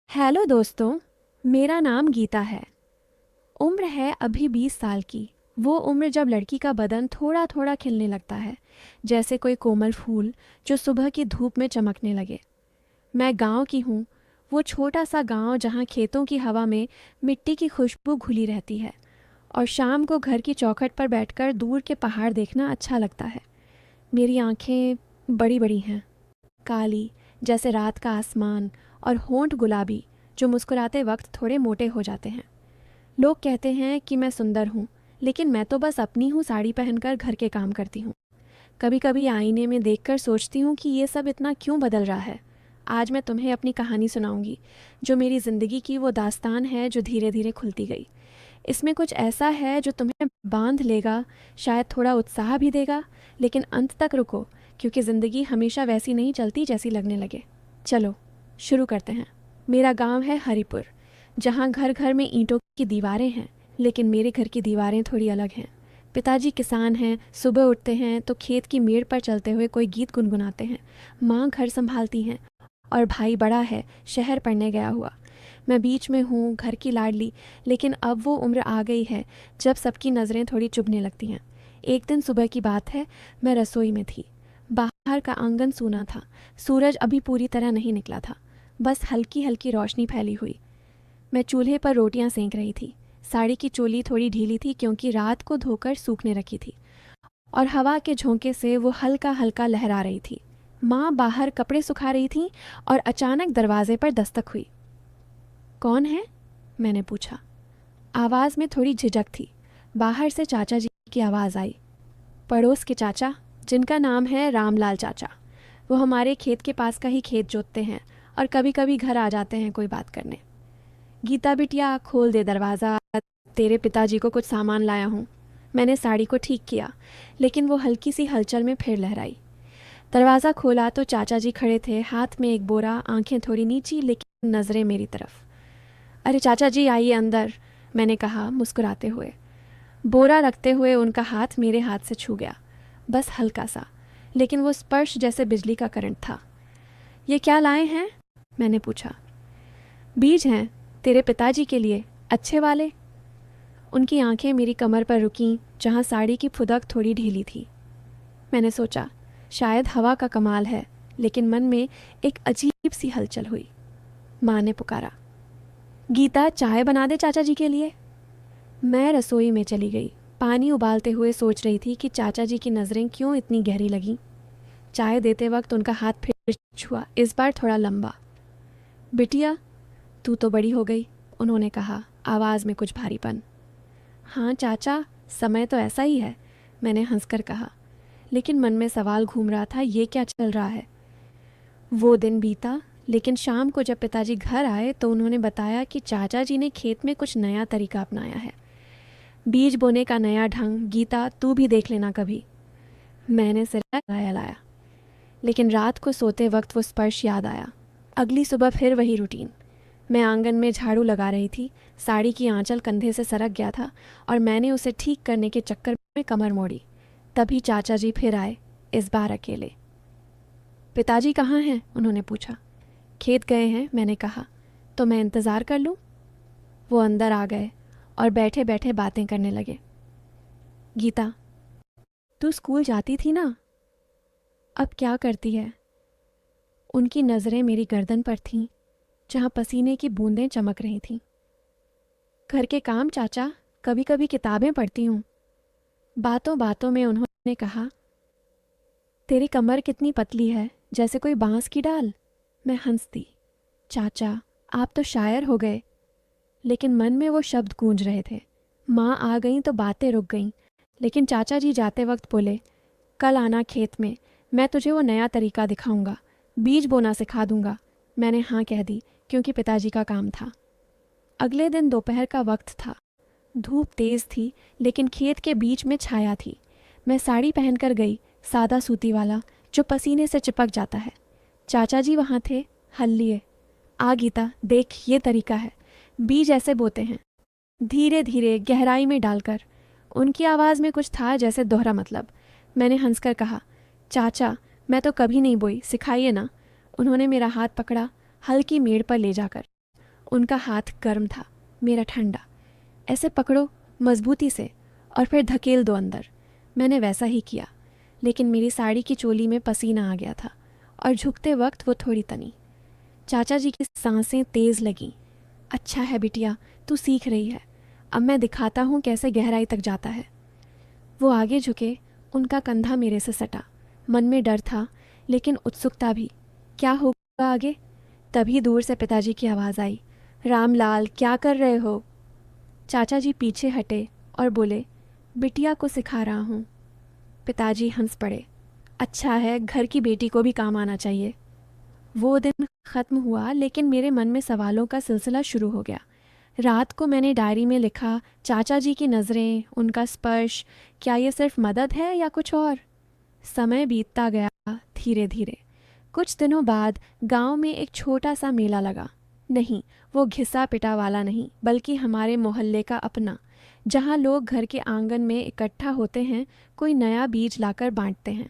Hello दोस्तों। मेरा नाम गीता है। उम्र है अभी 20 साल की। वो उम्र जब लड़की का बदन थोड़ा थोड़ा खिलने लगता है, जैसे कोई कोमल फूल जो सुबह की धूप में चमकने लगे। मैं गांव की हूँ। वो छोटा सा गांव जहाँ खेतों की हवा में मिट्टी की खुशबू घुली रहती है और शाम को घर की चौखट पर बैठकर दूर के पहाड़ देखना अच्छा लगता है। मेरी आंखें बड़ी बड़ी हैं, काली जैसे रात का आसमान, और होंठ गुलाबी जो मुस्कुराते वक्त थोड़े मोटे हो जाते हैं। लोग कहते हैं कि मैं सुंदर हूँ, लेकिन मैं तो बस अपनी हूँ साड़ी पहनकर घर के काम करती हूँ। कभी कभी आईने में देखकर सोचती हूँ कि ये सब इतना क्यों बदल रहा है। आज मैं तुम्हें अपनी कहानी सुनाऊंगी, जो मेरी ज़िंदगी की वो दास्तान है जो धीरे धीरे खुलती गई। इसमें कुछ ऐसा है जो तुम्हें बांध लेगा, शायद थोड़ा उत्साह भी देगा, लेकिन अंत तक रुको, क्योंकि ज़िंदगी हमेशा वैसी नहीं चलती जैसी लगने लगे। चलो शुरू करते हैं। मेरा गांव है हरिपुर, जहाँ घर घर में ईंटों की दीवारें हैं, लेकिन मेरे घर की दीवारें थोड़ी अलग हैं। पिताजी किसान हैं, सुबह उठते हैं तो खेत की मेड़ पर चलते हुए कोई गीत गुनगुनाते हैं। माँ घर संभालती हैं और भाई बड़ा है, शहर पढ़ने गया हुआ। मैं बीच में हूँ, घर की लाडली। लेकिन अब वो उम्र आ गई है जब सबकी नज़रें थोड़ी चुभने लगती हैं। एक दिन सुबह की बात है, मैं रसोई में थी। बाहर का आंगन सूना था। सूरज अभी पूरी तरह नहीं निकला था, बस हल्की हल्की रोशनी फैली हुई। मैं चूल्हे पर रोटियां सेंक रही थी। साड़ी की चोली थोड़ी ढीली थी क्योंकि रात को धोकर सूखने रखी थी, और हवा के झोंके से वो हल्का हल्का लहरा रही थी। माँ बाहर कपड़े सुखा रही थी और अचानक दरवाजे पर दस्तक हुई। कौन है? मैंने पूछा। आवाज़ में थोड़ी झिझक थी। बाहर से चाचा जी की आवाज़ आई। पड़ोस के चाचा, जिनका नाम है रामलाल चाचा। वो हमारे खेत के पास का ही खेत जोतते हैं और कभी कभी घर आ जाते हैं कोई बात करने। गीता बिटिया, खोल दे दरवाज़ा, तेरे पिताजी को कुछ सामान लाया हूँ। मैंने साड़ी को ठीक किया, लेकिन वो हल्की सी हलचल में फिर लहराई। दरवाज़ा खोला तो चाचा जी खड़े थे, हाथ में एक बोरा, आंखें थोड़ी नीची लेकिन नज़रें मेरी तरफ। अरे चाचा जी, आइए अंदर, मैंने कहा मुस्कुराते हुए। बोरा रखते हुए उनका हाथ मेरे हाथ से छू गया, बस हल्का सा, लेकिन वो स्पर्श जैसे बिजली का करंट था। ये क्या लाए हैं? मैंने पूछा। बीज हैं, तेरे पिताजी के लिए, अच्छे वाले। उनकी आंखें मेरी कमर पर रुकीं, जहाँ साड़ी की फुदक थोड़ी ढीली थी। मैंने सोचा, शायद हवा का कमाल है, लेकिन मन में एक अजीब सी हलचल हुई। माँ ने पुकारा, गीता चाय बना दे चाचा जी के लिए। मैं रसोई में चली गई। पानी उबालते हुए सोच रही थी कि चाचा जी की नज़रें क्यों इतनी गहरी लगीं। चाय देते वक्त उनका हाथ फिर छुआ, इस बार थोड़ा लंबा। बिटिया, तू तो बड़ी हो गई, उन्होंने कहा, आवाज़ में कुछ भारीपन। हाँ चाचा, समय तो ऐसा ही है, मैंने हंसकर कहा, लेकिन मन में सवाल घूम रहा था, ये क्या चल रहा है। वो दिन बीता, लेकिन शाम को जब पिताजी घर आए तो उन्होंने बताया कि चाचा जी ने खेत में कुछ नया तरीका अपनाया है। बीज बोने का नया ढंग। गीता, तू भी देख लेना कभी। मैंने सिर लाया, लेकिन रात को सोते वक्त वो स्पर्श याद आया। अगली सुबह फिर वही रूटीन। मैं आंगन में झाड़ू लगा रही थी। साड़ी की आंचल कंधे से सरक गया था और मैंने उसे ठीक करने के चक्कर में कमर मोड़ी। तभी चाचा जी फिर आए, इस बार अकेले। पिताजी कहाँ हैं? उन्होंने पूछा। खेत गए हैं, मैंने कहा। तो मैं इंतज़ार कर लूँ? वो अंदर आ गए और बैठे बैठे बातें करने लगे। गीता, तू स्कूल जाती थी ना, अब क्या करती है? उनकी नज़रें मेरी गर्दन पर थीं, जहाँ पसीने की बूंदें चमक रही थीं। घर के काम चाचा, कभी कभी किताबें पढ़ती हूँ। बातों बातों में उन्होंने कहा, तेरी कमर कितनी पतली है, जैसे कोई बांस की डाल। मैं हंस दी। चाचा, आप तो शायर हो गए। लेकिन मन में वो शब्द गूंज रहे थे। माँ आ गईं तो बातें रुक गईं, लेकिन चाचा जी जाते वक्त बोले, कल आना खेत में, मैं तुझे वो नया तरीका दिखाऊंगा, बीज बोना सिखा दूंगा। मैंने हाँ कह दी, क्योंकि पिताजी का काम था। अगले दिन दोपहर का वक्त था। धूप तेज़ थी, लेकिन खेत के बीच में छाया थी। मैं साड़ी पहनकर गई, सादा सूती वाला, जो पसीने से चिपक जाता है। चाचा जी वहाँ थे, हल लिए। आ गीता, देख, ये तरीका है, बीज ऐसे बोते हैं, धीरे धीरे गहराई में डालकर। उनकी आवाज़ में कुछ था जैसे दोहरा मतलब। मैंने हंसकर कहा, चाचा, मैं तो कभी नहीं बोई, सिखाइए ना। उन्होंने मेरा हाथ पकड़ा, हल्की मेड़ पर ले जाकर। उनका हाथ गर्म था, मेरा ठंडा। ऐसे पकड़ो मजबूती से और फिर धकेल दो अंदर। मैंने वैसा ही किया, लेकिन मेरी साड़ी की चोली में पसीना आ गया था और झुकते वक्त वो थोड़ी तनी। चाचा जी की सांसें तेज़ लगीं। अच्छा है बिटिया, तू सीख रही है। अब मैं दिखाता हूँ कैसे गहराई तक जाता है। वो आगे झुके, उनका कंधा मेरे से सटा। मन में डर था, लेकिन उत्सुकता भी। क्या होगा आगे? तभी दूर से पिताजी की आवाज़ आई, रामलाल क्या कर रहे हो? चाचा जी पीछे हटे और बोले, बिटिया को सिखा रहा हूँ। पिताजी हंस पड़े। अच्छा है, घर की बेटी को भी काम आना चाहिए। वो दिन ख़त्म हुआ, लेकिन मेरे मन में सवालों का सिलसिला शुरू हो गया। रात को मैंने डायरी में लिखा, चाचा जी की नज़रें, उनका स्पर्श, क्या ये सिर्फ मदद है या कुछ और? समय बीतता गया धीरे धीरे। कुछ दिनों बाद गांव में एक छोटा सा मेला लगा। नहीं, वो घिसा पिटा वाला नहीं, बल्कि हमारे मोहल्ले का अपना, जहां लोग घर के आंगन में इकट्ठा होते हैं, कोई नया बीज लाकर बांटते हैं।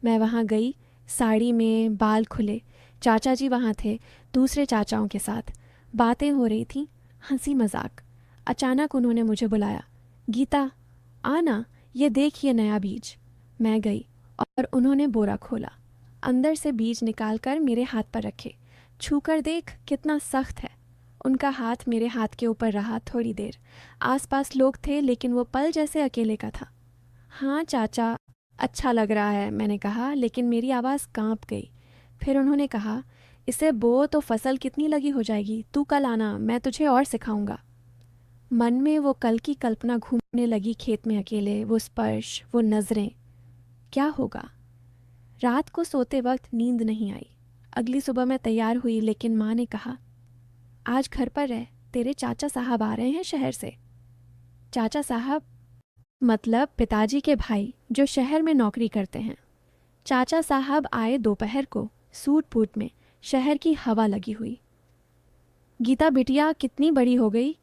मैं वहां गई, साड़ी में, बाल खुले। चाचा जी वहां थे, दूसरे चाचाओं के साथ। बातें हो रही थीं, हंसी मजाक। अचानक उन्होंने मुझे बुलाया, गीता आना, ये देख ये नया बीज। मैं गई और उन्होंने बोरा खोला। अंदर से बीज निकालकर मेरे हाथ पर रखे। छूकर देख कितना सख्त है। उनका हाथ मेरे हाथ के ऊपर रहा थोड़ी देर। आसपास लोग थे, लेकिन वो पल जैसे अकेले का था। हाँ चाचा, अच्छा लग रहा है, मैंने कहा, लेकिन मेरी आवाज़ कांप गई। फिर उन्होंने कहा, इसे बो तो फसल कितनी लगी हो जाएगी, तू कल आना, मैं तुझे और सिखाऊंगा। मन में वो कल की कल्पना घूमने लगी, खेत में अकेले, वो स्पर्श, वो नज़रें। क्या होगा? रात को सोते वक्त नींद नहीं आई। अगली सुबह मैं तैयार हुई, लेकिन माँ ने कहा, आज घर पर रह, तेरे चाचा साहब आ रहे हैं शहर से। चाचा साहब मतलब पिताजी के भाई, जो शहर में नौकरी करते हैं। चाचा साहब आए दोपहर को, सूट बूट में, शहर की हवा लगी हुई। गीता बिटिया कितनी बड़ी हो गई।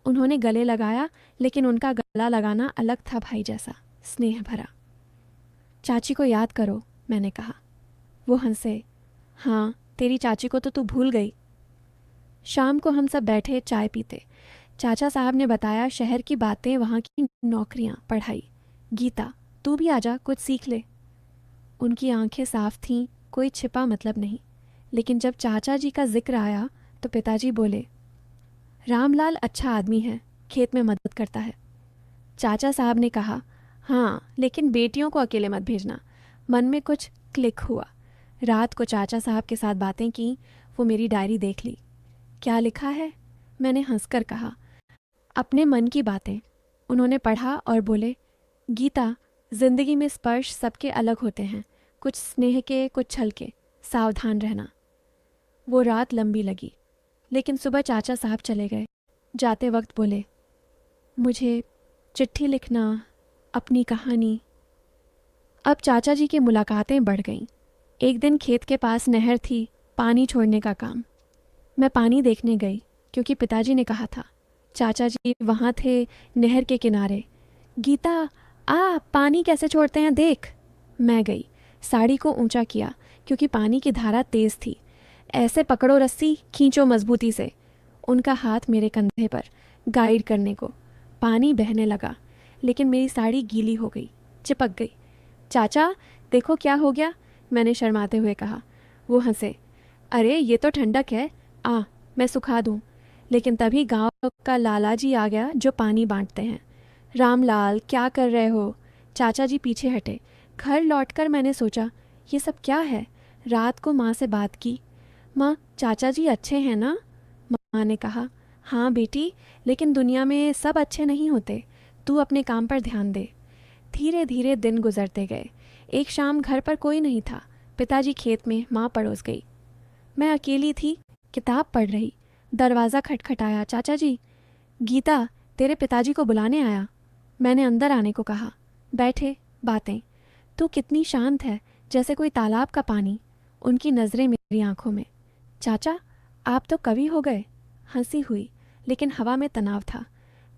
उन्होंने गले लगाया, लेकिन उनका गला लगाना अलग था, भाई जैसा, स्नेह भरा। चाची को याद करो, मैंने कहा। वो हंसे। हाँ, तेरी चाची को तो तू भूल गई। शाम को हम सब बैठे चाय पीते। चाचा साहब ने बताया शहर की बातें, वहाँ की नौकरियाँ, पढ़ाई। गीता तू भी आजा, कुछ सीख ले। उनकी आंखें साफ थीं, कोई छिपा मतलब नहीं। लेकिन जब चाचा जी का जिक्र आया तो पिताजी बोले, रामलाल अच्छा आदमी है, खेत में मदद करता है। चाचा साहब ने कहा, हाँ, लेकिन बेटियों को अकेले मत भेजना। मन में कुछ क्लिक हुआ। रात को चाचा साहब के साथ बातें की। वो मेरी डायरी देख ली। क्या लिखा है? मैंने हंसकर कहा, अपने मन की बातें। उन्होंने पढ़ा और बोले, गीता, जिंदगी में स्पर्श सबके अलग होते हैं, कुछ स्नेह के, कुछ छल के, सावधान रहना। वो रात लंबी लगी, लेकिन सुबह चाचा साहब चले गए। जाते वक्त बोले, मुझे चिट्ठी लिखना, अपनी कहानी। अब चाचा जी की मुलाकातें बढ़ गईं। एक दिन खेत के पास नहर थी, पानी छोड़ने का काम। मैं पानी देखने गई, क्योंकि पिताजी ने कहा था। चाचा जी वहाँ थे, नहर के किनारे। गीता आ, पानी कैसे छोड़ते हैं देख। मैं गई, साड़ी को ऊंचा किया, क्योंकि पानी की धारा तेज थी। ऐसे पकड़ो रस्सी, खींचो मजबूती से। उनका हाथ मेरे कंधे पर, गाइड करने को। पानी बहने लगा, लेकिन मेरी साड़ी गीली हो गई, चिपक गई। चाचा देखो क्या हो गया, मैंने शर्माते हुए कहा। वो हंसे, अरे ये तो ठंडक है, आ मैं सुखा दूँ। लेकिन तभी गांव का लाला जी आ गया, जो पानी बांटते हैं। रामलाल क्या कर रहे हो? चाचा जी पीछे हटे। घर लौटकर मैंने सोचा, ये सब क्या है? रात को माँ से बात की। माँ, चाचा जी अच्छे हैं ना? माँ ने कहा, हाँ बेटी, लेकिन दुनिया में सब अच्छे नहीं होते। तू अपने काम पर ध्यान दे। धीरे धीरे दिन गुजरते गए। एक शाम घर पर कोई नहीं था। पिताजी खेत में, माँ पड़ोस गई। मैं अकेली थी, किताब पढ़ रही। दरवाज़ा खटखटाया। चाचा जी, गीता तेरे पिताजी को बुलाने आया। मैंने अंदर आने को कहा। बैठे, बातें। तू कितनी शांत है, जैसे कोई तालाब का पानी। उनकी नज़रें मेरी आंखों में। चाचा आप तो कवि हो गए। हंसी हुई, लेकिन हवा में तनाव था।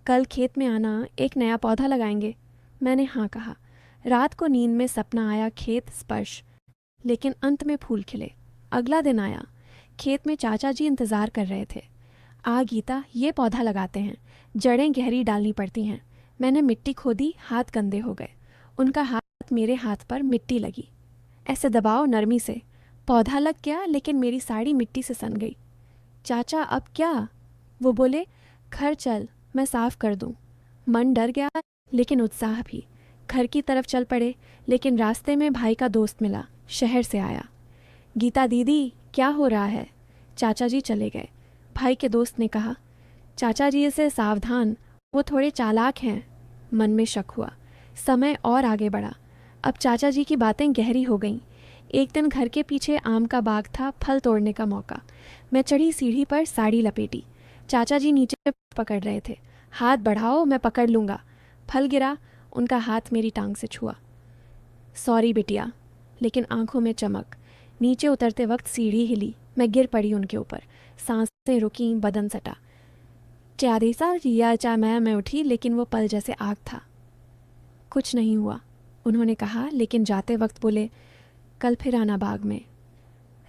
कल खेत में आना, एक नया पौधा लगाएंगे। मैंने हाँ कहा। रात को नींद में सपना आया, खेत, स्पर्श, लेकिन अंत में फूल खिले। अगला दिन आया। खेत में चाचा जी इंतज़ार कर रहे थे। आ गीता, ये पौधा लगाते हैं, जड़ें गहरी डालनी पड़ती हैं। मैंने मिट्टी खोदी, हाथ गंदे हो गए। उनका हाथ मेरे हाथ पर, मिट्टी लगी। ऐसे दबाओ नरमी से। पौधा लग गया, लेकिन मेरी साड़ी मिट्टी से सन गई। चाचा अब क्या? वो बोले, घर चल, मैं साफ कर दूं। मन डर गया, लेकिन उत्साह भी। घर की तरफ चल पड़े, लेकिन रास्ते में भाई का दोस्त मिला, शहर से आया। गीता दीदी, क्या हो रहा है? चाचा जी चले गए। भाई के दोस्त ने कहा, चाचा जी से सावधान, वो थोड़े चालाक हैं। मन में शक हुआ। समय और आगे बढ़ा। अब चाचा जी की बातें गहरी हो गईं। एक दिन घर के पीछे आम का बाग था, फल तोड़ने का मौका। मैं चढ़ी सीढ़ी पर, साड़ी लपेटी। चाचा जी नीचे पकड़ रहे थे। हाथ बढ़ाओ, मैं पकड़ लूँगा। फल गिरा, उनका हाथ मेरी टांग से छुआ। सॉरी बिटिया। लेकिन आंखों में चमक। नीचे उतरते वक्त सीढ़ी हिली, मैं गिर पड़ी उनके ऊपर। सांसें रुकीं, बदन सटा। चारीसा रिया चा मैं उठी, लेकिन वो पल जैसे आग था। कुछ नहीं हुआ, उन्होंने कहा, लेकिन जाते वक्त बोले, कल फिर आना बाग में।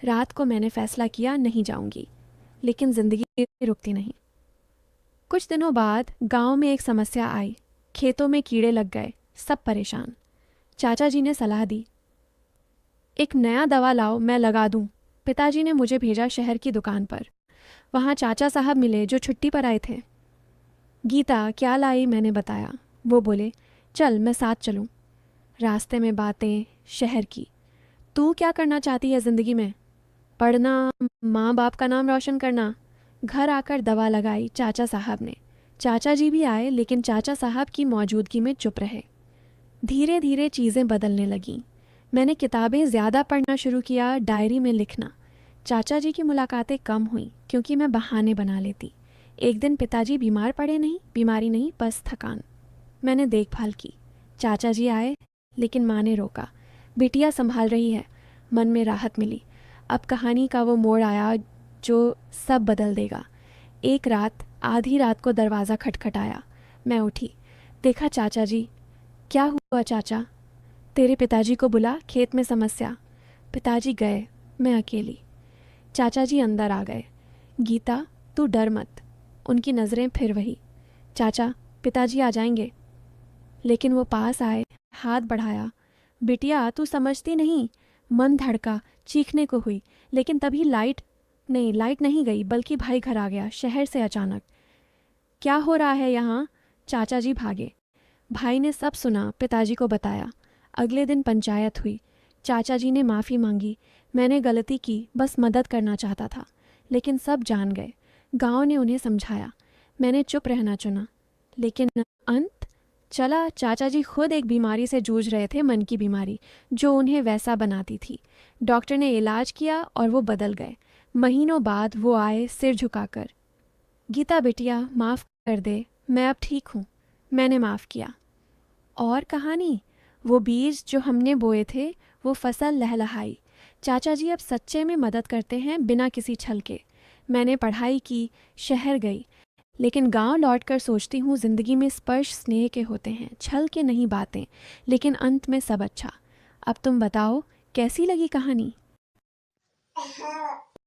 रात को मैंने फैसला किया, नहीं जाऊंगी। लेकिन जिंदगी रुकती नहीं। कुछ दिनों बाद गांव में एक समस्या आई। खेतों में कीड़े लग गए, सब परेशान। चाचा जी ने सलाह दी, एक नया दवा लाओ, मैं लगा दूं। पिताजी ने मुझे भेजा शहर की दुकान पर। वहाँ चाचा साहब मिले जो छुट्टी पर आए थे। गीता क्या लाई, मैंने बताया। वो बोले, चल मैं साथ चलूं। रास्ते में बातें शहर की। तू क्या करना चाहती है ज़िंदगी में? पढ़ना, माँ बाप का नाम रोशन करना। घर आकर दवा लगाई चाचा साहब ने। चाचा जी भी आए, लेकिन चाचा साहब की मौजूदगी में चुप रहे। धीरे धीरे चीज़ें बदलने लगीं। मैंने किताबें ज़्यादा पढ़ना शुरू किया, डायरी में लिखना। चाचा जी की मुलाकातें कम हुई, क्योंकि मैं बहाने बना लेती। एक दिन पिताजी बीमार पड़े, नहीं बीमारी नहीं, बस थकान। मैंने देखभाल की। चाचा जी आए, लेकिन माँ ने रोका। बिटिया संभाल रही है। मन में राहत मिली। अब कहानी का वो मोड़ आया जो सब बदल देगा। एक रात, आधी रात को दरवाज़ा खटखटाया। मैं उठी, देखा चाचा जी। क्या हुआ चाचा? तेरे पिताजी को बुला, खेत में समस्या। पिताजी गए, मैं अकेली। चाचा जी अंदर आ गए। गीता, तू डर मत। उनकी नज़रें फिर वही। चाचा, पिताजी आ जाएंगे। लेकिन वो पास आए, हाथ बढ़ाया। बिटिया तू समझती नहीं। मन धड़का, चीखने को हुई, लेकिन तभी लाइट नहीं गई, बल्कि भाई घर आ गया, शहर से अचानक। क्या हो रहा है यहाँ? चाचा जी भागे। भाई ने सब सुना, पिताजी को बताया। अगले दिन पंचायत हुई। चाचा जी ने माफ़ी मांगी। मैंने गलती की, बस मदद करना चाहता था। लेकिन सब जान गए। गांव ने उन्हें समझाया। मैंने चुप रहना चुना। लेकिन अंत चला, चाचा जी खुद एक बीमारी से जूझ रहे थे, मन की बीमारी, जो उन्हें वैसा बनाती थी। डॉक्टर ने इलाज किया और वो बदल गए। महीनों बाद वो आए, सिर झुकाकर। गीता बिटिया, माफ़ कर दे, मैं अब ठीक हूँ। मैंने माफ़ किया। और कहानी, वो बीज जो हमने बोए थे, वो फसल लहलहाई। चाचा जी अब सच्चे में मदद करते हैं, बिना किसी छल के। मैंने पढ़ाई की, शहर गई, लेकिन गांव लौटकर सोचती हूँ, ज़िंदगी में स्पर्श स्नेह के होते हैं, छल के नहीं बातें, लेकिन अंत में सब अच्छा। अब तुम बताओ, कैसी लगी कहानी?